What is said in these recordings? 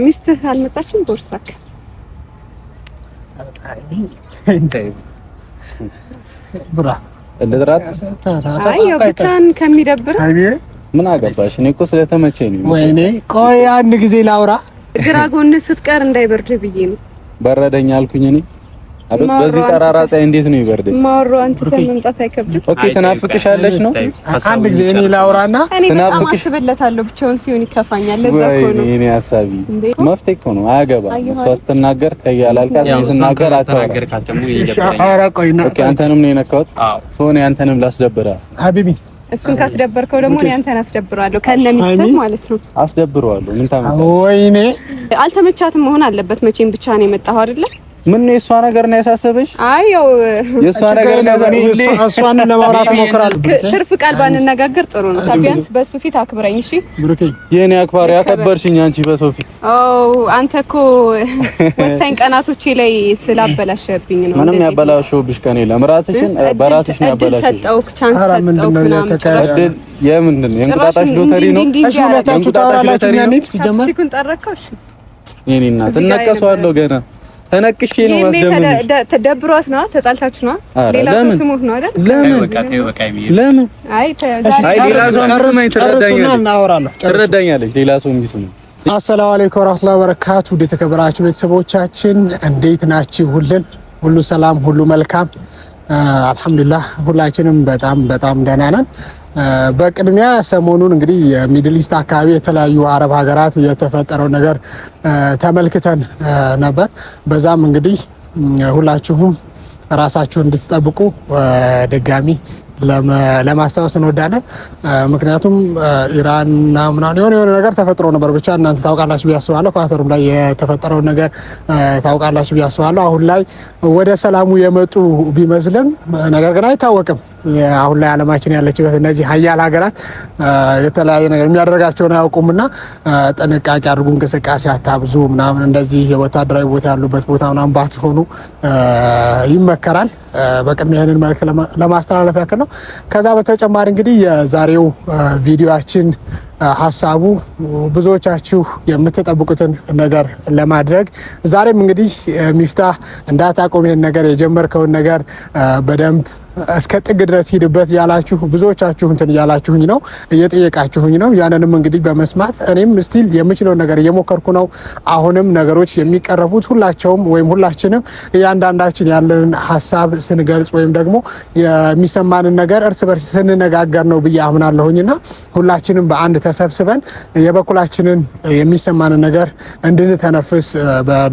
ሚስትህ አልመጣችም? ቦርሳክ ብራ እንደድራት አይ ብቻን ከሚደብር ምን አገባሽ? እኔ እኮ ስለተመቸኝ ነው። ወይኔ ቆይ አንድ ጊዜ ላውራ። ግራ ጎን ስትቀር እንዳይበርድ ብዬ ነው። በረደኝ አልኩኝ እኔ አበት በዚህ ጠራራ ፀሐይ እንዴት ነው ይበርደኝ? ማወራው አንተ ተመምጣት አይከብድም? ኦኬ ትናፍቅሻለሽ ነው። አንድ ጊዜ እኔ ላውራና ትናፍቅሽ ብለታለሁ። ብቻውን ሲሆን ይከፋኛል። ለዛ እኮ ነው እኔ ሐሳቢ መፍትሄ እኮ ነው። አያገባም እሷ ስትናገር ከያላልካት ስናገር አታወራም። ኧረ ቆይና ኦኬ አንተንም ነው የነካሁት። ሶኔ አንተንም ላስደብራ ሀቢቢ እሱን ካስደበርከው ደግሞ እኔ አንተን አስደብራለሁ ከነ ሚስትህ ማለት ነው። አስደብረዋለሁ። ምን ታመጣ? ወይኔ አልተመቻትም መሆን አለበት መቼም። ብቻ ነው የመጣኸው አይደለ? ምን ነው የሷ ነገር ነው ያሳሰበሽ? አይ ያው የሷ ነገር ነው ያሳሰበሽ። እሷን ለማውራት ሞክራለሁ። ትርፍ ቃል ባንነጋገር ጥሩ ነው። ቢያንስ በሱ ፊት አክብረኝ እሺ። ብሩኬ የኔ አክባሪ አከበርሽኝ አንቺ በሰው ፊት። አንተ እኮ ወሳኝ ቀናቶቼ ላይ ስላበላሸብኝ ነው። ምንም ያበላሽውብሽ ቀን የለም። ራስሽን በራስሽ ነው ያበላሽሽ። ሰጠውክ ቻንስ ሰጠውክ ምናምን እድል የምንድን ነው የእንቁጣጣሽ ሎተሪ ነው። እሺ ሁለታችሁ ታወራላችሁ። ያኔት ሲጀመር ሲኩን ጠረከው። እሺ የኔ እናት እነቀሰዋለሁ ገና ተነቅሼ ነው ማስደምልሽ። ተደብሯት ነው ተጣልታችሁ ነው ሌላ ሰው ስሙህ ነው አይደል? ለምን አይ ሌላ ሰው ስሙኝ ትረዳኛለች። ሌላ ሰው የሚስሙ አሰላሙ አለይኩም ወራህመቱላሂ ወበረካቱ። ወደ ተከበራችሁ ቤተሰቦቻችን እንዴት ናችሁ? ሁሉ ሰላም፣ ሁሉ መልካም አልሐምዱሊላህ። ሁላችንም በጣም ደህና ነን። በቅድሚያ ሰሞኑን እንግዲህ የሚድል ኢስት አካባቢ የተለያዩ አረብ ሀገራት የተፈጠረው ነገር ተመልክተን ነበር። በዛም እንግዲህ ሁላችሁም ራሳችሁን እንድትጠብቁ ድጋሚ ለማስታወስ እንወዳለን። ምክንያቱም ኢራንና ምናምን የሆነ ነገር ተፈጥሮ ነበር። ብቻ እናንተ ታውቃላችሁ ብዬ አስባለሁ። ኳተሩም ላይ የተፈጠረውን ነገር ታውቃላችሁ ብዬ አስባለሁ። አሁን ላይ ወደ ሰላሙ የመጡ ቢመስልም ነገር ግን አይታወቅም። አሁን ላይ ዓለማችን ያለችበት እነዚህ ሀያል ሀገራት የተለያየ ነገር የሚያደርጋቸውን አያውቁምና ጥንቃቄ አድርጉ፣ እንቅስቃሴ አታብዙ ምናምን። እንደዚህ የወታደራዊ ቦታ ያሉበት ቦታ ምናምን ባትሆኑ ይመከራል። በቅድሚያ ይህንን መልዕክት ለማስተላለፍ ያክል ነው። ከዛ በተጨማሪ እንግዲህ የዛሬው ቪዲዮአችን ሀሳቡ ብዙዎቻችሁ የምትጠብቁትን ነገር ለማድረግ ዛሬም እንግዲህ ሚፍታህ እንዳታቆም ይሄን ነገር የጀመርከውን ነገር በደንብ እስከ ጥግ ድረስ ሂድበት ያላችሁ ብዙዎቻችሁ እንትን ያላችሁኝ ነው፣ እየጠየቃችሁኝ ነው። ያንንም እንግዲህ በመስማት እኔም ስቲል የምችለው ነገር እየሞከርኩ ነው። አሁንም ነገሮች የሚቀረፉት ሁላችንም እያንዳንዳችን ያለንን ሀሳብ ስንገልጽ ወይም ደግሞ የሚሰማንን ነገር እርስ በርስ ስንነጋገር ነው ብዬ አምናለሁኝና ሁላችንም በአንድ ተሰብስበን የበኩላችንን የሚሰማንን ነገር እንድንተነፍስ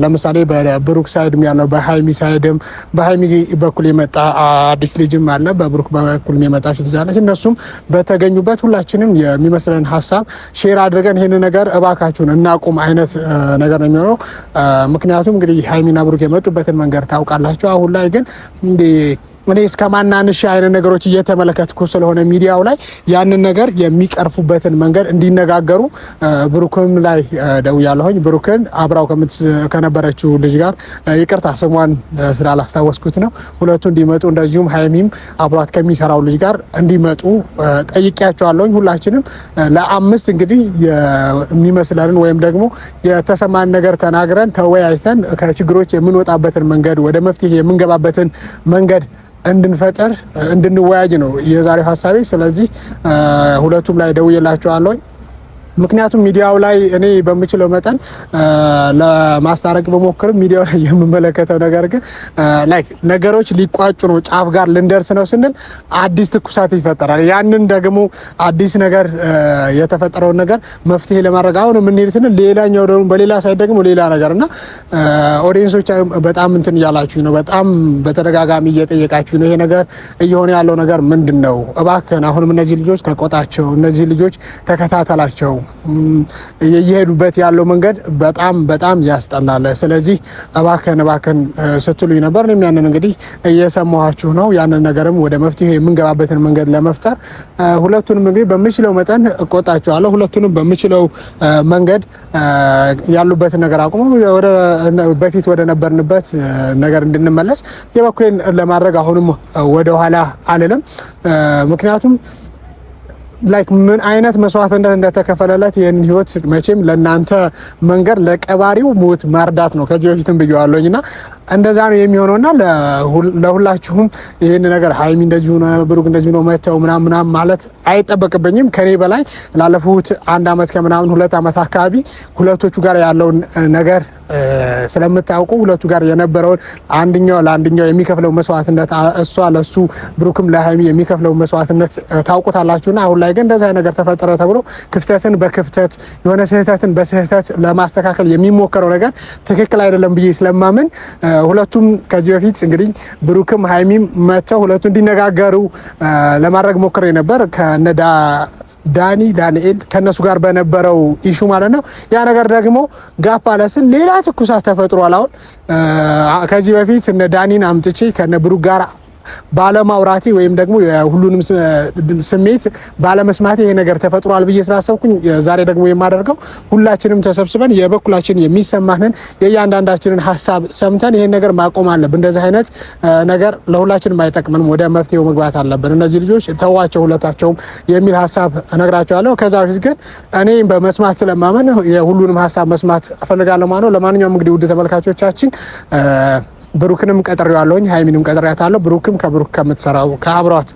ለምሳሌ በብሩክ ሳይድም ያለው በሃይሚ ሳይድም በሃይሚ በኩል የመጣ አዲስ ልጅም አለ፣ በብሩክ በኩል የመጣች ልጅ አለች። እነሱም በተገኙበት ሁላችንም የሚመስለን ሀሳብ ሼር አድርገን ይሄን ነገር እባካችሁን እናቁም አይነት ነገር ነው የሚሆነው። ምክንያቱም እንግዲህ ሃይሚና ብሩክ የመጡበትን መንገድ ታውቃላችሁ። አሁን ላይ ግን እኔ እስከማናንሽ አይነት ነገሮች እየተመለከትኩ ስለሆነ ሚዲያው ላይ ያንን ነገር የሚቀርፉበትን መንገድ እንዲነጋገሩ ብሩክም ላይ ደውያለሁኝ። ብሩክን አብራው ከነበረችው ልጅ ጋር ይቅርታ ስሟን ስላላስታወስኩት ነው፣ ሁለቱ እንዲመጡ እንደዚሁም ሃይሚም አብሯት ከሚሰራው ልጅ ጋር እንዲመጡ ጠይቄያቸዋለሁኝ። ሁላችንም ለአምስት እንግዲህ የሚመስለንን ወይም ደግሞ የተሰማን ነገር ተናግረን ተወያይተን ከችግሮች የምንወጣበትን መንገድ ወደ መፍትሄ የምንገባበትን መንገድ እንድንፈጠር እንድንወያይ ነው የዛሬው ሀሳቤ። ስለዚህ ሁለቱም ላይ ደውዬላቸዋለሁ። ምክንያቱም ሚዲያው ላይ እኔ በምችለው መጠን ለማስታረቅ በሞክርም ሚዲያው ላይ የምመለከተው ነገር ግን ነገሮች ሊቋጩ ነው፣ ጫፍ ጋር ልንደርስ ነው ስንል አዲስ ትኩሳት ይፈጠራል። ያንን ደግሞ አዲስ ነገር የተፈጠረውን ነገር መፍትሄ ለማድረግ አሁን የምንሄድ ስንል ሌላኛው ደግሞ በሌላ ሳይድ ደግሞ ሌላ ነገር እና ኦዲየንሶች በጣም እንትን እያላችሁ ነው፣ በጣም በተደጋጋሚ እየጠየቃችሁ ነው። ይሄ ነገር እየሆነ ያለው ነገር ምንድን ነው? እባክህን አሁንም እነዚህ ልጆች ተቆጣቸው፣ እነዚህ ልጆች ተከታተላቸው። እየሄዱበት ያለው መንገድ በጣም ያስጠላል። ስለዚህ እባክህን ስትሉኝ ነበር። እኔም ያንን እንግዲህ እየሰማኋችሁ ነው። ያንን ነገርም ወደ መፍትሄ የምንገባበትን መንገድ ለመፍጠር ሁለቱንም እንግዲህ በምችለው መጠን እቆጣቸዋለሁ። ሁለቱንም በምችለው መንገድ ያሉበትን ነገር አቁመው በፊት ወደ ነበርንበት ነገር እንድንመለስ የበኩሌን ለማድረግ አሁንም ወደ ኋላ አልልም። ምክንያቱም ላይክ ምን አይነት መስዋዕትነት እንደተከፈለለት ይሄን ህይወት መቼም ለናንተ መንገር ለቀባሪው ሞት ማርዳት ነው። ከዚህ በፊትም ብየዋለሁኝና እንደዛ ነው የሚሆነውና ለሁላችሁም ይሄን ነገር ሃይሚ እንደዚህ ሆነ ብሩክ እንደዚህ ነው መተው ምናምን ማለት አይጠበቅብኝም። ከኔ በላይ ላለፉት 1 አመት ከምናምን 2 አመት አካባቢ ሁለቶቹ ጋር ያለውን ነገር ስለምታውቁ ሁለቱ ጋር የነበረውን አንደኛው ለአንደኛው የሚከፍለው መስዋዕትነት እሷ ለሱ ብሩክም ለሃይሚ የሚከፍለው መስዋዕትነት ታውቁታላችሁና አሁን ላይ ግን እንደዛ ነገር ተፈጠረ ተብሎ ክፍተትን በክፍተት የሆነ ስህተትን በስህተት ለማስተካከል የሚሞከረው ነገር ትክክል አይደለም ብዬ ስለማምን ሁለቱም ከዚህ በፊት እንግዲህ ብሩክም ሃይሚም መተው ሁለቱ እንዲነጋገሩ ለማድረግ ሞክሬ ነበር ከነዳ ዳንኤል ከነሱ ጋር በነበረው ኢሹ ማለት ነው። ያ ነገር ደግሞ ጋፕ አለስን ሌላ ትኩሳት ተፈጥሯል። አሁን ከዚህ በፊት እነ ዳኒን አምጥቼ ከነ ብሩክ ጋር ባለማውራቴ ወይም ደግሞ ሁሉንም ስሜት ባለመስማቴ ይሄ ነገር ተፈጥሯል ብዬ ስላሰብኩኝ ዛሬ ደግሞ የማደርገው ሁላችንም ተሰብስበን የበኩላችን የሚሰማንን የእያንዳንዳችንን ሀሳብ ሰምተን ይሄን ነገር ማቆም አለብን። እንደዚህ አይነት ነገር ለሁላችንም አይጠቅምንም። ወደ መፍትሄው መግባት አለብን። እነዚህ ልጆች ተዋቸው ሁለታቸውም የሚል ሀሳብ እነግራቸዋለሁ። ከዛ በፊት ግን እኔ በመስማት ስለማመን የሁሉንም ሀሳብ መስማት እፈልጋለሁ ማለት ነው። ለማንኛውም እንግዲህ ውድ ተመልካቾቻችን ብሩክንም ቀጥሬዋለሁኝ፣ ሃይሚንም ቀጥሬያታለሁ። ብሩክም ከብሩክ ከአብሯት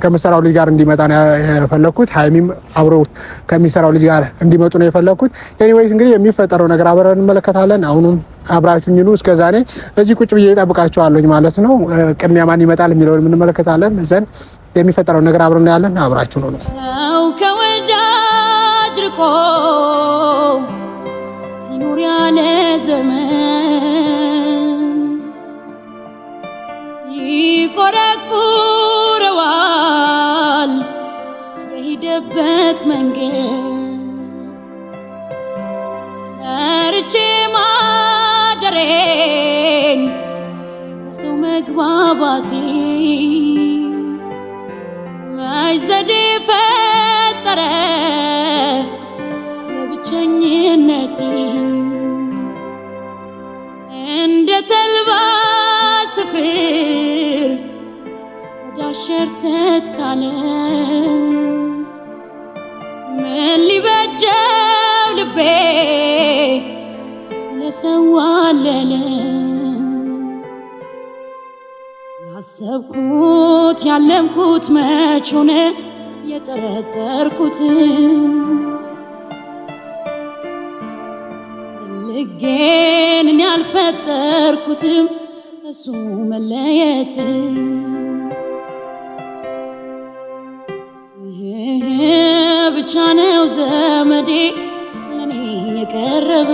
ከመሰራው ልጅ ጋር እንዲመጣ ነው የፈለኩት። ሃይሚም አብሮ ከሚሰራው ልጅ ጋር እንዲመጡ ነው የፈለኩት። ኤኒዌይስ እንግዲህ የሚፈጠረው ነገር አብረን እንመለከታለን። አሁንም አብራችሁኝ ነው። እስከዛኔ እዚህ ቁጭ ብዬ እጠብቃችኋለሁኝ ማለት ነው። ቅድሚያ ማን ይመጣል የሚለውን እንመለከታለን። ዘን የሚፈጠረው ነገር አብረን እናያለን። አብራችሁ ነው ከወዳጅ ርቆ ሲኖር ያለ ዘመን ይቆረቁረዋል የሄደበት መንገድ ሰርቼ ማደሬን በሰው መግባባቴ መች ዘዴ ፈጠረ ለብቸኝነቴ እንደ ተልባ ስፍር ወዳሸርተት ካለ ምን ሊበጀው ልቤ ስለሰዋለለ ያሰብኩት ያለምኩት መች ሆነ የጠረጠርኩት ልጌን እኔ አልፈጠርኩትም እሱ መለየት ብቻ ነው ዘመዴ ለኔ የቀረበ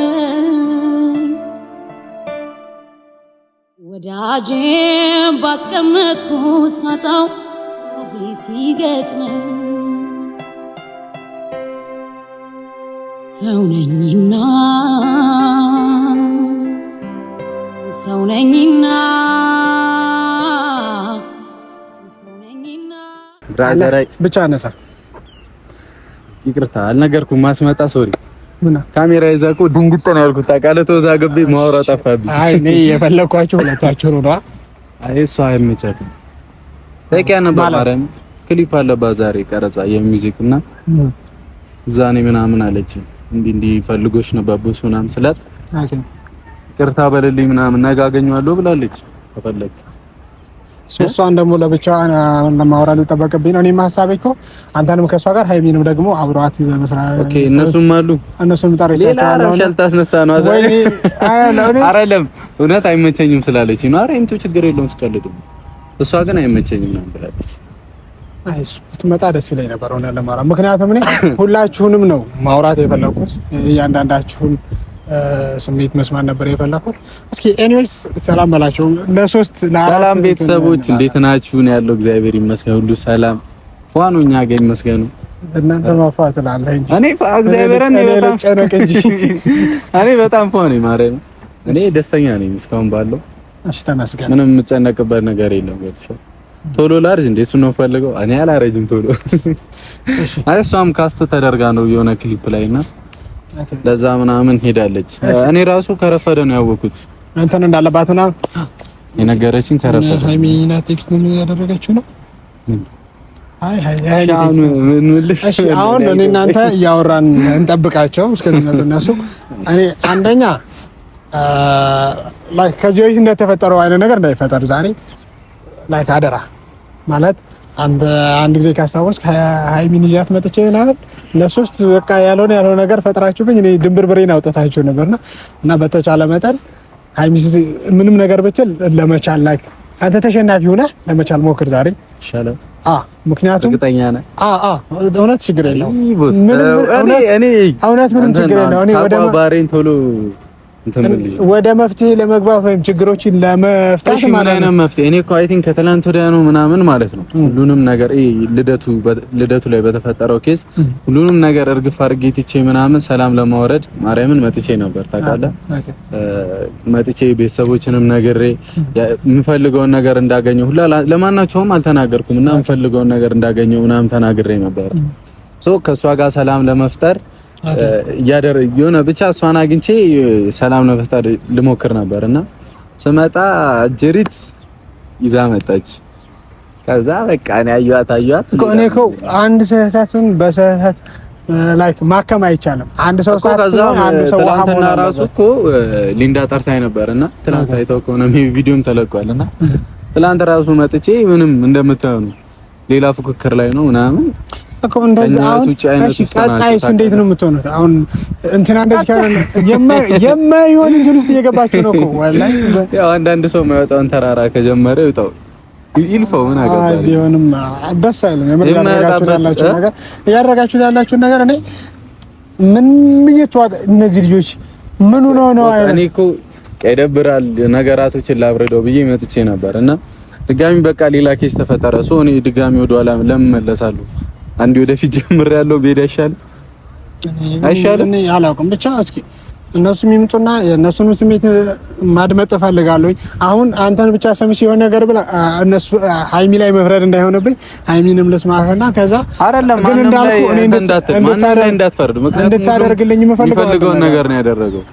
ወዳጄም ባስቀመጥኩ ሳጣው ከዚህ ሲገጥመኝ ሰው ነኝና ብራዘራይ ብቻ ነሳ ይቅርታ አልነገርኩም። ማስመጣ ሶሪ ካሜራ ይዘህ እኮ ድንግጥ ነው ያልኩት። ታውቃለህ ተወዛግቤ ማውራት ጠፋብኝ። አይ እኔ የፈለኳችሁ ሁለታችሁ ነው። አይ እሷ አይመቻትም። ታውቂያ ነበር ማረም ክሊፕ አለባት ዛሬ ቀረጻ የሚውዚክና ዛኔ ምናምን አለች እንዲህ ፈልጎሽ ነበር ቦስ ምናምን ስላት ይቅርታ በልልኝ ምናምን ነገ አገኘዋለሁ ብላለች። ተፈለክ እሷን ደግሞ ለብቻዋ ለማውራት ሊጠበቅብኝ ነው። እኔም ሀሳቤ እኮ አንተንም ከእሷ ጋር ሃይሚንም ደግሞ አብሯት በመስራት ኦኬ እነሱም አሉ እነሱም ጠርቻቸው ሌላ ረብሻል ታስነሳ ነው አዛኝ አይደለም እውነት አይመቸኝም ስላለች ነው። አረ እንቱ ችግር የለውም ስቀልድ እሷ ግን አይመቸኝም ነው ብላለች። አይስ ብትመጣ ደስ ይለኝ ነበር ሆነ ለማውራት። ምክንያቱም እኔ ሁላችሁንም ነው ማውራት የፈለኩት እያንዳንዳችሁን ስሜት መስማት ነበር የፈለኩት። እስኪ ኤኒዌይስ ሰላም በላቸው ለሶስት ለአራት ሰላም ቤተሰቦች እንዴት ናችሁ? ነው ያለው እግዚአብሔር ይመስገን ሁሉ ሰላም ፏኑ እኛ ጋር ይመስገን። እናንተ ማፋት ላለህ እንጂ እኔ እግዚአብሔርን በጣም ጨነቅ እንጂ እኔ በጣም ፏኑ ማረኝ። እኔ ደስተኛ ነኝ እስካሁን ባለው። እሺ ተመስገን። ምንም የምጨነቅበት ነገር የለም። ወጥቷል ቶሎ ላርጅ እንደ እሱ ነው ፈልገው እኔ አላረጅም ቶሎ። እሺ አይ እሷም ካስት ተደርጋ ነው የሆነ ክሊፕ ላይና ለዛ ምናምን ሄዳለች። እኔ ራሱ ከረፈደ ነው ያወኩት እንትን እንዳለባትና የነገረችኝ ከረፈደ። ሃይሚና ቴክስት ምን ያደረገችው ነው አሁን እኔ እናንተ እያወራን እንጠብቃቸው እስከሚመጡ እነሱ። እኔ አንደኛ ላይክ ከዚህ በፊት እንደተፈጠረው አይነት ነገር እንዳይፈጠር ዛሬ ላይክ አደራ ማለት አንድ ጊዜ ካስታወስክ ሃይሚን ይዣት መጥቼ ምናምን ለሶስት በቃ ያልሆነ ነገር ፈጥራችሁብኝ እኔ ድንብርብሬን አውጥታችሁ ነበርና እና በተቻለ መጠን ሃይሚ ምንም ነገር ብትል ለመቻል ላይክ አንተ ተሸናፊ ሆነህ ለመቻል ሞክር ዛሬ ይሻላል። ምክንያቱም እውነት ችግር የለውም። እውነት ምንም ችግር የለውም። እኔ ወደ መፍትሄ ለመግባት ወይም ችግሮችን ለመፍታት ማለት ነው። መፍትሄ እኔ እኮ አይ ቲንክ ከትላንት ወዲያ ነው ምናምን ማለት ነው ሁሉንም ነገር ልደቱ ላይ በተፈጠረው ኬስ ሁሉንም ነገር እርግፍ አድርጌ ትቼ ምናምን ሰላም ለማውረድ ማርያምን መጥቼ ነበር ታውቃለህ። መጥቼ ቤተሰቦችንም ነግሬ የምፈልገውን ነገር እንዳገኘው ሁላ ለማናቸውም አልተናገርኩም እና የምፈልገውን ነገር እንዳገኘው ምናምን ተናግሬ ነበር። ከሷ ጋር ሰላም ለመፍጠር የሆነ ብቻ እሷን አግኝቼ ሰላም ለመፍጠር ልሞክር ነበርና ስመጣ ጅሪት ይዛ መጣች። ከዛ በቃ እኔ አየኋት እኔ እኮ አንድ ስህተትን በስህተት ላይክ ማከም አይቻልም። አንድ ሰው አንድ ሰው ትናንትና ራሱ እኮ ሊንዳ ጠርታኝ ነበርና ትናንት አይተው ከሆነ ቪዲዮም ተለቋልና ትናንት ራሱ መጥቼ ምንም እንደምታዩ ሌላ ፉክክር ላይ ነው ምናምን እኮ እንደዚህ አሁን ቀጣይስ እንዴት ነው የምትሆኑት? አሁን እንትና እንደዚህ የማይሆን እንትን ውስጥ እየገባችሁ ነው እኮ ወላሂ። ያው አንዳንድ ሰው የማይወጣውን ተራራ ከጀመረ ይውጣው ይልፈው ምን አገባኝ። ቢሆንም ደስ አይልም። ያደረጋችሁት ያላችሁት ነገር እኔ ምን እየተዋጠ እነዚህ ልጆች ምን ነው እኔ እኮ ይደብራል ነገራቶችን ላብረደው ብዬ መጥቼ ነበር እና ድጋሚ በቃ ሌላ ኬስ ተፈጠረ። እኔ ድጋሚ ወደኋላ ለምን መለሳለሁ? አንድ ወደፊት ጀምር ያለው ቤት አይሻልም? እኔ አላውቅም። ብቻ እስኪ እነሱ የሚምጡና የእነሱንም ስሜት ማድመጥ እፈልጋለሁ። አሁን አንተን ብቻ ሰምቼ የሆነ ነገር ብላ እነሱ ሃይሚ ላይ መፍረድ እንዳይሆንብኝ ሃይሚንም ልስማትና ከዛ አይደለም ግን እንዳልኩ እኔ እንዳትፈርድ ምክንያቱም እንድታደርግልኝ የምፈልገው ነገር ነው ያደረገው።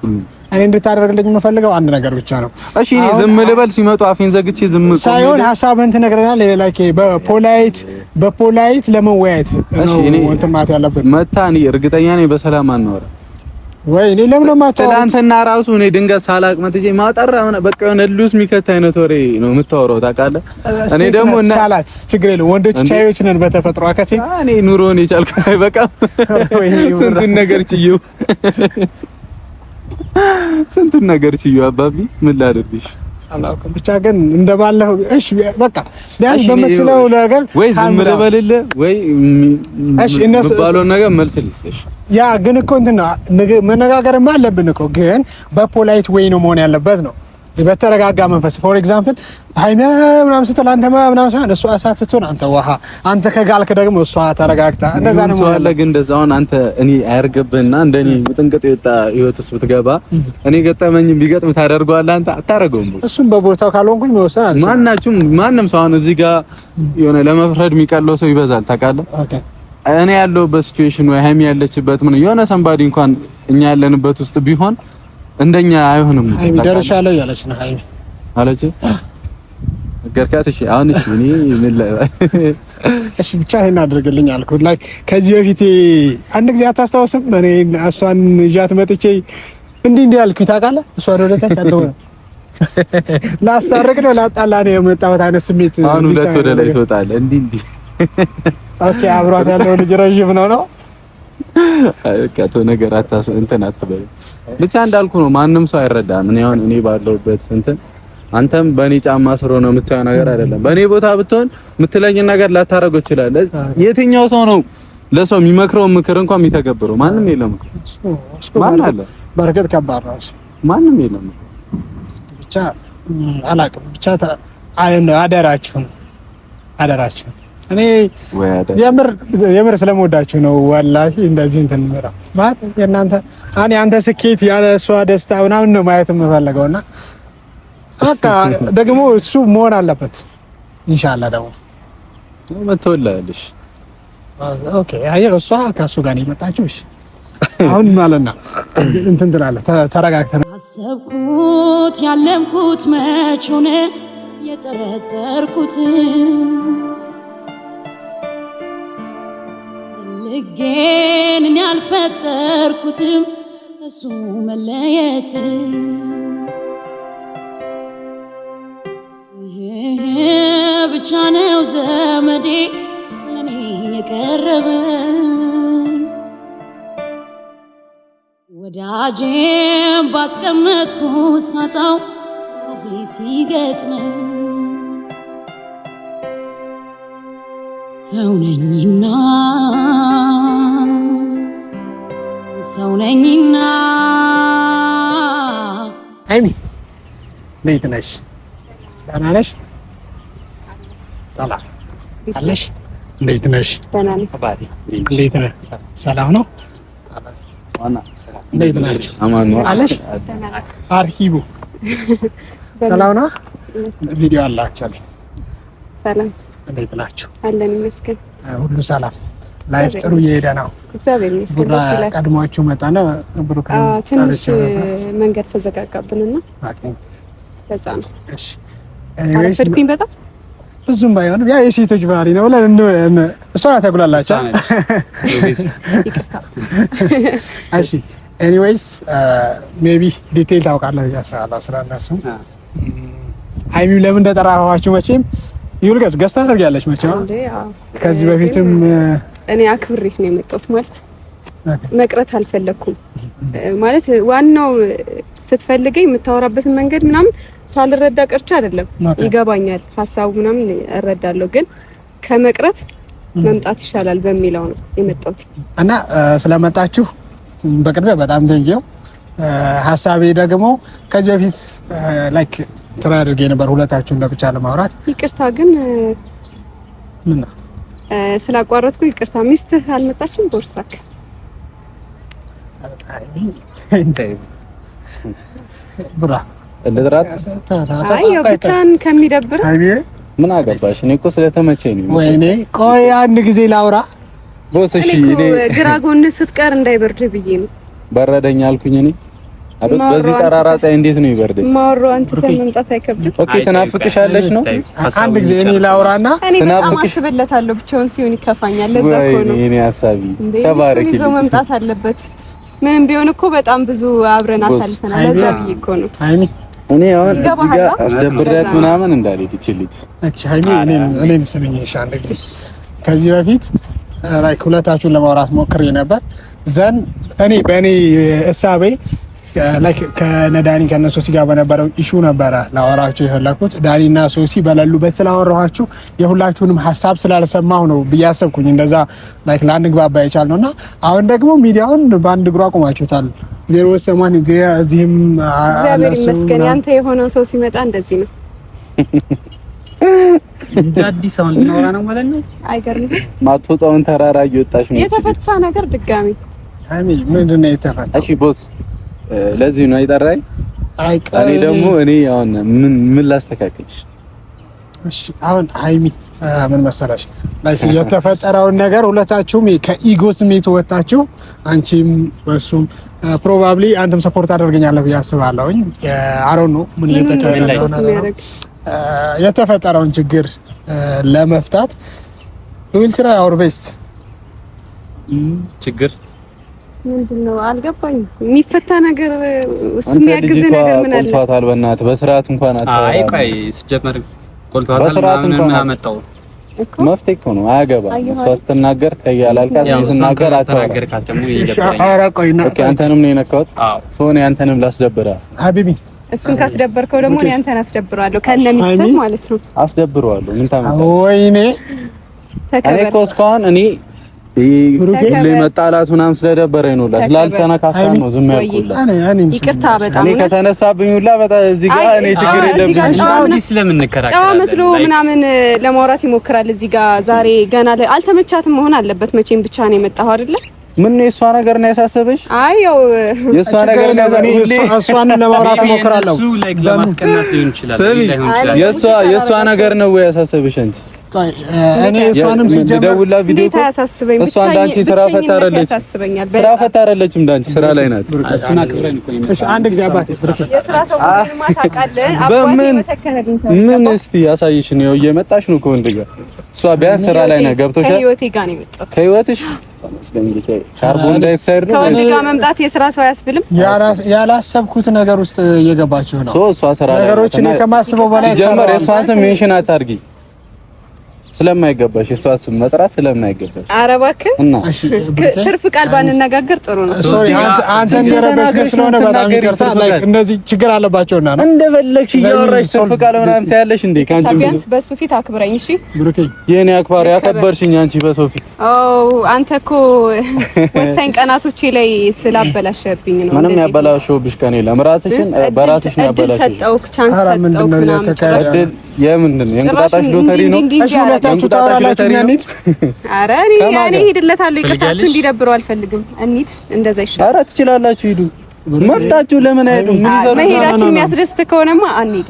እኔ እንድታደርግልኝ የምፈልገው አንድ ነገር ብቻ ነው። እሺ እኔ ዝም ልበል? ሲመጡ አፌን ዘግቼ ዝም ሳይሆን ሀሳብህን ትነግረናል። ላይክ በፖላይት ለመወያየት ነው እንትን ማለት ያለብን። መታ እኔ እርግጠኛ ነኝ በሰላም አንወራ ወይ እኔ ለምን ማጣው ትላንትና ራሱ እኔ ድንገት ሳላቅ መጥቼ ማጠራ በቃ የሆነ ሉስ የሚከታ አይነት ወሬ ነው የምታወራው ታውቃለህ። እኔ ደግሞ እና ቻላት ችግር የለውም ወንዶች ቻዮች ነን በተፈጥሮ ከሴት እኔ ኑሮን የቻልኩ አይበቃም። ስንቱን ነገር ችዬው ስንቱን ነገር ችዬው አባቢ ምን ላድርግሽ አላውቅም። ብቻ ግን እንደባለው እሺ በቃ ቢያንስ በመችለው ነገር ወይ ዝም ልበልልህ ወይ እሺ እነሱ ባለው ነገር መልስ ልስጥሽ። ያ ግን እኮ እንትን ነው መነጋገርም አለብን እኮ ግን በፖላይት ወይ ነው መሆን ያለበት ነው በተረጋጋ መንፈስ። ፎር ኤግዛምፕል ሃይማ ምናምን ስትል አንተ ምናምን ሳይሆን እሷ እሳት ስትሆን አንተ ውሃ፣ አንተ ከጋልክ ደግሞ እሷ ተረጋግታ እንደዛ ነው ማለት ነው። ግን እንደዛውን አንተ እኔ አያርገብህና እንደኔ ምጥንቅጥ የወጣ ህይወት ውስጥ ብትገባ እኔ ገጠመኝ ቢገጥም ታደርገዋለህ አንተ አታረገውም። እሱም በቦታው ካልሆንኩኝ መወሰን አልችልም። ማንም ሰው አሁን እዚህ ጋር የሆነ ለመፍረድ የሚቀለው ሰው ይበዛል ታውቃለህ። እኔ ያለሁበት ሲቹዌሽን ወይ ሃይሚ ያለችበት ምን የሆነ ሰንባዲ እንኳን እኛ ያለንበት ውስጥ ቢሆን እንደኛ አይሆንም። ሃይሚ ደርሻለሁ ያለች ነው ሃይሚ አለች ገርካት። እሺ አሁን እሺ እኔ ምን እሺ ብቻ ይሄን አድርግልኝ አልኩት። ላይክ ከዚህ በፊት አንድ ጊዜ አታስታውስም? እኔ እሷን ይዣት መጥቼ እንዲህ አልኩኝ ታውቃለህ። እሷ ወደታች አለው ላስታርቅ ነው ላጣላ ነው የመጣሁት አይነት ስሜት። አሁን ሁለት ወደ ላይ ትወጣለህ እንዲህ ኦኬ አብሯት ያለው ልጅ ረጅም ነው አይቀቶ ነገር እንትን አትበል። ብቻ እንዳልኩ ነው ማንም ሰው አይረዳም። እኔ ባለውበት እንትን አንተም በእኔ ጫማ ስሮ ነው የምታየው ነገር አይደለም። በእኔ ቦታ ብትሆን የምትለኝ ነገር ላታረገው ይችላል። የትኛው ሰው ነው ለሰው የሚመክረው ምክር እንኳን የሚተገብረው? ማንም የለም። ማን አለ? በረከት ከባድ ነው። ማንም የለም። ብቻ አላውቅም። ብቻ አደራችሁን እኔ የምር ስለምወዳችሁ ነው ወላሂ እንደዚህ እንትን ምራ ማለት የአንተ ስኬት ያለ እሷ ደስታ ምናምን ነው ማየት የምፈልገውና በቃ ደግሞ እሱ መሆን አለበት ኢንሻአላህ። ደግሞ መተወላለሽ ኦኬ አየህ እሷ ከእሱ ጋር ነው የመጣችው። እሺ አሁን ማለት ነው እንትን ትላለህ ተረጋግተን አሰብኩት ያለምኩት መች ሆነ የጠረጠርኩት ፈልጌን ያልፈጠርኩትም ከሱ መለየት ብቻ ነው ዘመዴ ለኔ የቀረበ ወዳጄም ባስቀመጥኩ ሳጣው ከዚህ ሲገጥመኝ ሰው ነኝና ሃይሚ እንዴት ነሽ? ደህና ነሽ? ሰላም አለሽ? እንዴት ነሽ? ደህና ነኝ። አባቴ እንዴት ነህ? ሰላም ነው? ዋና እንዴት ናችሁ? አማን ነው አለሽ? አርሂቡ ሰላም ነው? ቪዲዮ አላችሁ? ሰላም እንዴት ናችሁ? አለን ይመስገን። ሁሉ ሰላም። ላይፍ ጥሩ እየሄደ ነው። እግዚአብሔር ይመስገን። ቡራ ቀድሟችሁ መጣና ብሩክ ትንሽ መንገድ ተዘጋጋብንና ለዛ ነው። እሺ አረፈድኩኝ በጣም ብዙም ባይሆንም ያ የሴቶች ባህሪ ነው ብለን እሷ ናት ያጉላላችሁ። እሺ ኤኒዌይስ ሜቢ ዲቴል ታውቃለህ ያሳላ ስለነሱ ሃይሚም ለምን እንደጠራኋችሁ መቼም ይልገስ ገስታ አድርጋለች መቼም ከዚህ በፊትም እኔ አክብሬህ ነው የመጣሁት ማለት መቅረት አልፈለኩም ማለት ዋናው ስትፈልገኝ የምታወራበትን መንገድ ምናምን ሳልረዳ ቀርቻ አይደለም ይገባኛል ሐሳቡ ምናምን እረዳለሁ ግን ከመቅረት መምጣት ይሻላል በሚለው ነው የመጣሁት እና ስለመጣችሁ በቅድሚያ በጣም ደንጊው ሐሳቤ ደግሞ ከዚህ በፊት ላይክ ትራ አድርጌ ነበር ሁለታችሁን ለብቻ ለማውራት ይቅርታ ግን ምን ነው ስላቋረጥኩ ይቅርታ ሚስትህ አልመጣችም ቦርሳክ ብራ ለድራት አይ ብቻን ከሚደብር ምን አገባሽ? እኔ እኮ ስለተመቸኝ ነው። ወይኔ ቆይ አንድ ጊዜ ላውራ ቦስ። እሺ እኔ ግራ ጎን ስትቀር እንዳይበርድ ብዬ ነው በረደኝ አልኩኝ እኔ አበት በዚህ ጠራራ ፀሐይ እንዴት ነው ይበርድ? ማወራው አንተ መምጣት አይከብድም? ኦኬ ትናፍቅሻለሽ ነው አንድ ጊዜ እኔ ላውራና ትናፍቅሽ አስበለታለሁ ብቻውን ሲሆን ይከፋኛል። ለዛ እኮ ነው እኔ ሐሳቢ ተባረክ ይዞ መምጣት አለበት። ምንም ቢሆን እኮ በጣም ብዙ አብረን አሳልፈናል። ለዛ ብዬ እኮ ነው ሃይሚ እኔ አሁን እዚህ ጋር አስደብረት ምናምን እንዳልሄድ ይችልኝ። እሺ ሃይሚ እኔ ስምኝሽ አንድ ጊዜ ከዚህ በፊት ላይክ ሁለታችሁን ለማውራት ሞክሬ ነበር ዘን እኔ በእኔ እሳቤ ላይክ ከነዳኒ ከነሶሲ ጋር በነበረው ኢሹ ነበረ ላወራችሁ የፈለኩት ዳኒና ሶሲ በለሉበት ስላወራኋችሁ የሁላችሁንም ሐሳብ ስላልሰማሁ ነው ብያሰብኩኝ እንደዛ ላይክ ላንግባባ ይቻል ነውና አሁን ደግሞ ሚዲያውን በአንድ እግሩ አቆማችሁታል። ዜሮ ሰማን እዚህም እግዚአብሔር ይመስገን ያንተ የሆነው ሰው ሲመጣ እንደዚህ ነው። እንደ አዲስ አሁን ልናወራ ነው ማለት ነው። አይገርምም? ማትወጣውን ተራራ እየወጣሽ ነው። የተፈታ ነገር ድጋሚ ሃይሚ ምንድነው የተፈታ? እሺ ቦስ ለዚህ ነው አይጠራኝ። እኔ ደግሞ አሁን ምን ላስተካክልሽ? እሺ አሁን ሃይሚ ምን መሰለሽ ላይክ የተፈጠረውን ነገር ሁለታችሁም ከኢጎ ስሜት ወጣችሁ አንቺም ወሱም ፕሮባብሊ አንተም ሰፖርት አደርገኛለህ ብዬ አስባለሁኝ። አሮን ነው ምን እየተካሄደ ነው የተፈጠረውን ችግር ለመፍታት we will try our best። ችግር ምንድነው አልገባኝም። የሚፈታ ነገር እሱ የሚያግዝ ነገር ምን አለ? ቆልቷታል በእናትህ በስርዓት እንኳን አታውራ። አይ ቆይ ሲጀመር ቆልቷታል በስርዓት እንኳን አመጣው መፍትሄ እኮ ነው አያገባም። እሷ ስትናገር ከያላልካት ስናገር አታናገርካት ደግሞ ይገባኝ። ኧረ ቆይና ኦኬ አንተንም ነው የነካሁት ሶኔ አንተንም ላስደብራ ሀቢቢ እሱን ካስደበርከው ደግሞ እኔ አንተን አስደብራለሁ ከነ ሚስትህ ማለት ነው። አስደብረዋለሁ ምን ታመጣ? ወይኔ እኔ እኮ እስካሁን እኔ ሁሌ መጣላት ምናምን ስለደበረኝ ነው ስላልተነካካን ነው ዝም ያልኩት። ይቅርታ በጣም እኔ ከተነሳብኝ ሁላ በጣም እዚህ ጋር እኔ ችግር የለብኝም። ስለምንከራከር ጨዋ መስሎ ምናምን ለማውራት ይሞክራል። እዚህ ጋር ዛሬ ገና አልተመቻትም መሆን አለበት። መቼም ብቻ ነው የመጣው አይደለ? ምን ነው የሷ ነገር ነው ያሳሰበሽ? አይ ያው የሷ ነገር ነው እሷን ለማውራት እሞክራለሁ። እሱ ላይክ ለማስቀናት ሊሆን ይችላል። የሷ ነገር ነው ያሳሰበሽ እንጂ እኔ እሷንም ሲደውላ ቪዲዮ እኮ እሷ እንዳንቺ ስራ ፈታረለችም እንዳንቺ ስራ ላይ ናት። እሱና ክብረን እኮ ነው። እሺ አንድ ጊዜ አባቴ የስራ ሰው ማታቃለህ ምን እስቲ ያሳይሽ ነው እየመጣሽ ነው ከወንድ ጋር እሷ ቢያንስ ስራ ላይ ነው ገብቶሻል። ከህይወቴ ጋር ነው የመጣሁት። ከህይወትሽ ካርቦን ዳይኦክሳይድ ነው። ከወንድ ጋር መምጣት የስራ ሰው አያስብልም። ያላሰብኩት ነገር ውስጥ እየገባችሁ ነው። እሷ ስራ ላይ ነገሮችን ከማስበው በላይ ጀመር። የእሷን ስም ሜንሽን አታርጊ ስለማይገባሽ፣ የእሷ ስም መጥራት ስለማይገባሽ። ኧረ እባክህ እሺ፣ ትርፍ ቃል ባንነጋገር ጥሩ ነው። ሶሪ አንተ እንደረበሽ ስለሆነ በጣም ይቅርታ። ላይክ እንደዚህ ችግር አለባቸውና ነው እንደፈለግሽ እያወራሽ ትርፍ ቃል ምናምን ታያለሽ እንዴ? ካንቺ ቢያንስ በሱ ፊት አክብረኝ። እሺ ብሩኬ፣ የኔ አክባሪ ያከበርሽኝ አንቺ በሰው ፊት። አንተ እኮ ወሳኝ ቀናቶቼ ላይ ስላበላሸብኝ ነው። ምንም ያበላሸውብሽ ቀን የለም። ራስሽን በራስሽ ነው ያበላሸሽ። ሰጠውክ ቻንስ ሰጠውክ ምናምን የምንድን ነው የእንቁጣጣሽ ሎተሪ ነው? እሺ ሁለታችሁ ታወራላችሁ። እንሂድ። ኧረ እኔ ሄድለታለሁ። ይቅርታ እሱ እንዲደብረው አልፈልግም። እንሂድ፣ እንደዛ ይሻላል። ኧረ ትችላላችሁ፣ ሂዱ። መፍታችሁ ለምን አይሄዱ? ምን ይዘሩ? መሄዳችን የሚያስደስት ከሆነማ አንሂድ።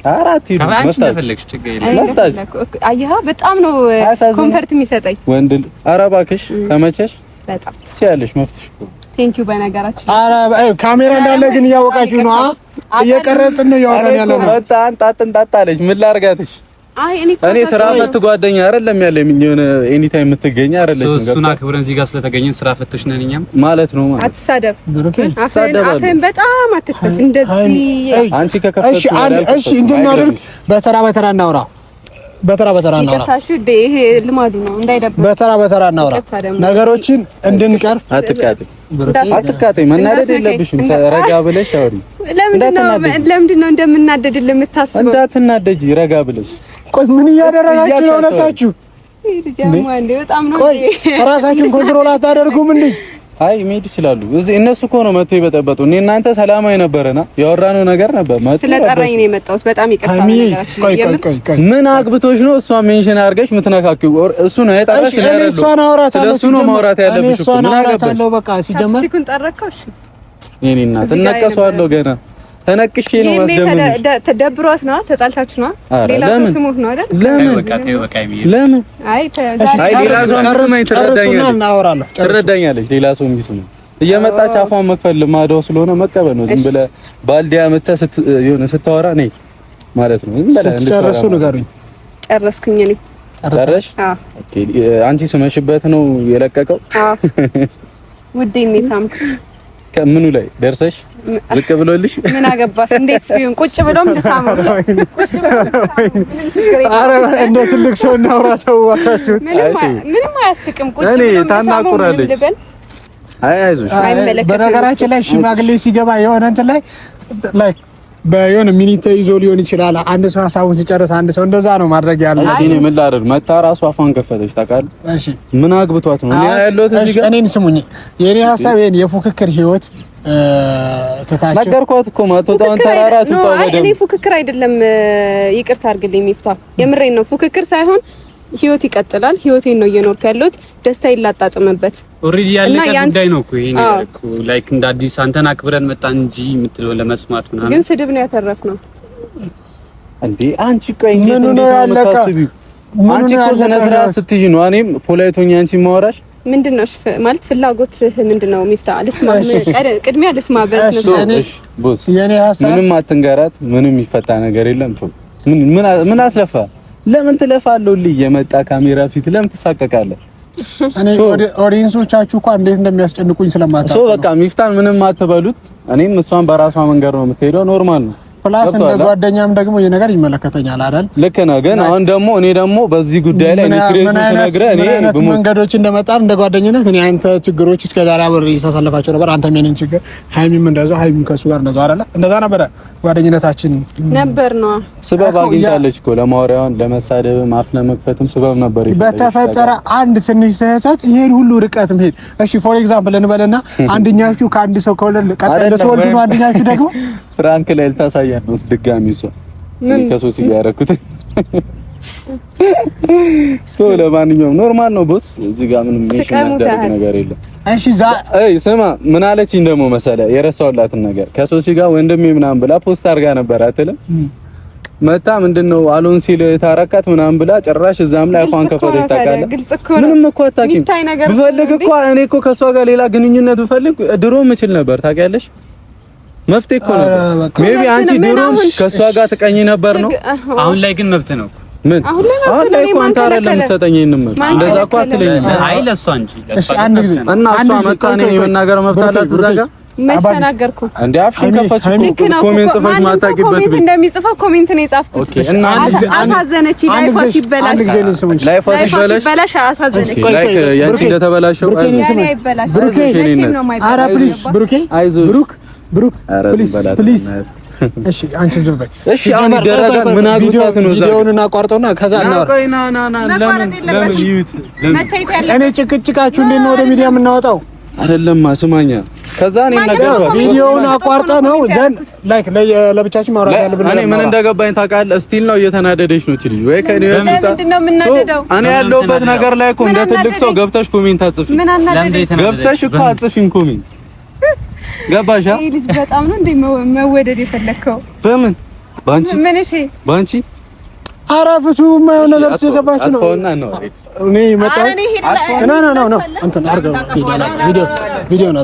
ኧረ አትሂዱ። መፍታችሁ ችግር የለም። አየህ በጣም ነው ኮምፈርት የሚሰጠኝ ወንድ። ኧረ እባክሽ ተመቸሽ? በጣም ትችያለሽ። መፍትሽ እኮ ቴንክ ዩ። በነገራችን ኧረ ካሜራ እንዳለ ግን እያወቃችሁ ነው። እየቀረጽን ነው እያወራን ያለው ነው። ጣጣ አለች። ምን ላድርጋትሽ? እኔ ስራ ፈት ጓደኛ አይደለም ያለኝ የሆነ ኤኒ ታይም የምትገኝ አይደለችም። እሱን አክብረን እዚህ ጋር ስለተገኘን ስራ ፈቶች ነን እኛም ማለት ነው። አትሳደብ፣ አፍህን በጣም አትክፈት እንደዚህ። አንቺ ከከፈትሽ እሺ እንድናደርግ በተራ እናውራ። በተራ እናውራ። ይቅርታሽ ይሄ ልማዱ ነው እንዳይደብር። በተራ እናውራ ነገሮችን እንድንቀርፍ። አትቃጠይ፣ መናደድ የለብሽም። ረጋ ብለሽ አውሪ። ለምንድን ነው እንደምናደድልህ የምታስበው? እንዳትናደጂ ረጋ ብለሽ። ቆይ ምን እያደረጋችሁ ነው? እውነታችሁ በጣም ነው። ቆይ ራሳችሁን ኮንትሮል አታደርጉም እንዴ? አይ ሜዲ ስላሉ እዚህ እነሱ እኮ ነው መጥተው የበጠበጡ። እኔ እናንተ ሰላማዊ ነበረና ያወራነው ነገር ነበር። ስለጠራኝ ነው የመጣሁት። በጣም ይቅርታ። ቆይ ምን አግብቶሽ ነው እሷ ሜንሽን አድርገሽ ምትነካኪው? እሱ ነው የጠራሽ። እሱ ነው ማውራት ያለብሽ እኮ። ምን አገባሽ? በቃ ሲጀመር ሲኩን ጠረከው። እሺ የኔ እናት እነቀሰዋለሁ ገና ተነቅሼ ነው ማስደምምሽ። ተደብሯት ነው? ተጣልታችሁ ነው? ሌላ ሰው ስሙህ ነው አይደል? ለምን? አይ ሌላ ሰው ስሙኝ ትረዳኛለች። ሌላ ሰው የሚስሙ እየመጣች አፏን መክፈል ልማዳው ስለሆነ መቀበል ነው። ዝም ብለህ ባልዲያ መተህ የሆነ ስታወራ ነይ ማለት ነው። ዝም ብለህ ስትጨርሱ ንገሩኝ። ጨረስኩኝ እኔ። ጨረሽ? ኦኬ። አንቺ ስመሽበት ነው የለቀቀው? አዎ ውዴ ነው ሳምኩት። ከምኑ ላይ ደርሰሽ ዝቅ ብሎልሽ? ምን አገባህ? እንዴት ቢሆን ቁጭ ብሎም ልሳመው። ኧረ እንደ ትልቅ ሰው እናውራ። ሰው ዋካችሁ ምንም አያስቅም። ቁጭ ብሎም ታናቁራለች። አይዞሽ። በነገራችን ላይ ሽማግሌ ሲገባ የሆነ እንትን ላይ በየሆነ ሚኒት ይዞ ሊሆን ይችላል። አንድ ሰው ሀሳቡን ሲጨርስ አንድ ሰው እንደዛ ነው ማድረግ ያለው። እኔ ምን ላድርግ? መታ ራሷ አፏን ከፈተች ታውቃለህ? እሺ ምን አግብቷት ነው? እኔ ያለሁት እዚህ ጋር። እኔን ስሙኝ። የኔ ሀሳብ ይሄን የፉክክር ህይወት ተታቸው ነገርኳት እኮ ማቶታውን ተራራ ትጣው በደም። እኔ ፉክክር አይደለም፣ ይቅርታ አድርግልኝ ሚፍታ። የምሬን ነው። ፉክክር ሳይሆን ህይወት ይቀጥላል። ህይወቴን ነው እየኖርኩ ያለሁት። ደስታ ይላጣጥምበት። ኦሬዲ ያለቀ ጉዳይ ነው እኮ ይሄ ነገር እኮ ላይክ እንደ አዲስ አንተን አክብረን መጣን እንጂ የምትለው ለመስማት ምናምን። ግን ስድብ ነው ያተረፍነው እንዴ? አንቺ ቆይ ምን ነው ያለቀ? አንቺ እኮ ስነ ስርዓት ስትይ ነው እኔም ፖላይቶኛ አንቺ ማወራሽ ምንድነው ማለት ፍላጎት ምንድነው? ሚፍታ ልስማ፣ ቅድሚያ ልስማ። ቦስ የኔ ሀሳብ ምንም አትንገራት። ምንም ይፈታ ነገር የለም። ምን አስለፋ? ለምን ትለፋለህ? የመጣ ካሜራ ፊት ለምን ትሳቀቃለህ? እኔ ኦዲየንሶቻችሁ እኮ እንዴት እንደሚያስጨንቁኝ ስለማታውቁ ነው። በቃ ሚፍታን ምንም አትበሉት። እኔም እሷን በራሷ መንገድ ነው የምትሄደው። ኖርማል ነው። ፕላስ እንደ ጓደኛም ደግሞ ይሄ ነገር ይመለከተኛል አይደል? ልክ ነህ። ግን አሁን ደግሞ እኔ ደግሞ በዚህ ጉዳይ ላይ ኢንስፒሬሽን ስነግርህ እኔ መንገዶች እንደመጣን እንደ ጓደኝነት እኔ አንተ ችግሮች እስከዛሬ አብሬ ሳሳልፋቸው ነበር። አንተ ምን ችግር ሃይሚም እንደዛው ሃይሚም ከሱ ጋር እንደዛው አይደለ? እንደዛ ነበር ጓደኝነታችን ነበር ነው። ስበብ አግኝታለች እኮ ለማውሪያውን ለመሳደብም አፍ ለመክፈትም ስበብ ነበር። በተፈጠረ አንድ ትንሽ ስህተት ይሄን ሁሉ ርቀት መሄድ። እሺ ፎር ኤግዛምፕል እንበልና አንደኛችሁ ከአንድ ሰው ከወለድ ቀጥታ ልትወልዱ ነው። አንደኛችሁ ደግሞ ፍራንክ ላይ ልታሳያለህ ድጋሚ እሷ ከሶሲ ጋር ያደረኩት ቶ ለማንኛውም ኖርማል ነው ቦስ። እዚህ ጋር ምንም የሚያስደርግ ነገር የለም። እሺ ስማ ምን አለችኝ ደግሞ መሰለህ የረሳሁላትን ነገር ከሶሲ ጋር ወንድሜ ምናምን ብላ ፖስት አድርጋ ነበር አትልም? መታ ምንድነው አሎን ሲል ታረካት ምናምን ብላ ጭራሽ እዛም ላይ አፏን ከፈተች። ታውቃለህ ምንም እኮ አታውቂም። ብፈልግ እኮ እኔ እኮ ከሷ ጋር ሌላ ግንኙነት ብፈልግ ድሮ ምችል ነበር ታውቂያለሽ። መፍትሄ እኮ ነው። ሜቢ አንቺ ድሮ ከሷ ጋር ትቀኝ ነበር ነው። አሁን ላይ ግን መብት ነው። ምን አሁን ላይ እኮ አንተ አይደለም የምትሰጠኝ ይሄንን መልስ እንደዛ እኮ አትለኝም። አይ ለሷ እንጂ እሺ አንድ ጊዜ እና እሷ መጣ እኔን የመናገር መብት አላት እዛ ጋር መስተናገርኩ እንዴ አፍሽን ከፈች ኮሜንት ጽፈሽ ማታቂበት ኮሜንት እንደሚጽፈው ኮሜንት ነው የጻፍኩት። እና አሳዘነች ላይፏ ሲበላሽ ላይፏ ሲበላሽ አሳዘነች። ላይክ ያንቺ እንደተበላሸው ብሩኬ አይዞህ ብሩክ ፕሊዝ እሺ አንቺ ዝም በይ እሺ። አሁን ይደረጋል ምን አጉታት ነው ቪዲዮውን እናቋርጠውና ከዛ ለምን ይዩት እኔ ጭቅጭቃችሁ እንዴት ነው ወደ ሚዲያ የምናወጣው? አይደለም ስማኛ ከዛ እኔ ነገር ቪዲዮውን አቋርጠ ነው ዘን ላይክ ለብቻችን ማውራት ያለብን። እኔ ምን እንደገባኝ ታውቃለህ? ስቲል ነው እየተናደደች ነው ትልጅ ወይ ከኔ ወጣ እኔ ያለሁበት ነገር ላይ እኮ እንደ ትልቅ ሰው ገብተሽ ኮሜንት አጽፊ ገብተሽ እኮ አጽፊን ኮሜንት ገባሻ? ይሄ ልጅ በጣም ነው እንደ መወደድ የፈለከው በምን ባንቺ ምን እሺ ባንቺ አራፍቱ የማይሆን ነገር ሲገባችሁ ነው እኔ መጣ ና እንትን አድርገው ቪዲዮ ነው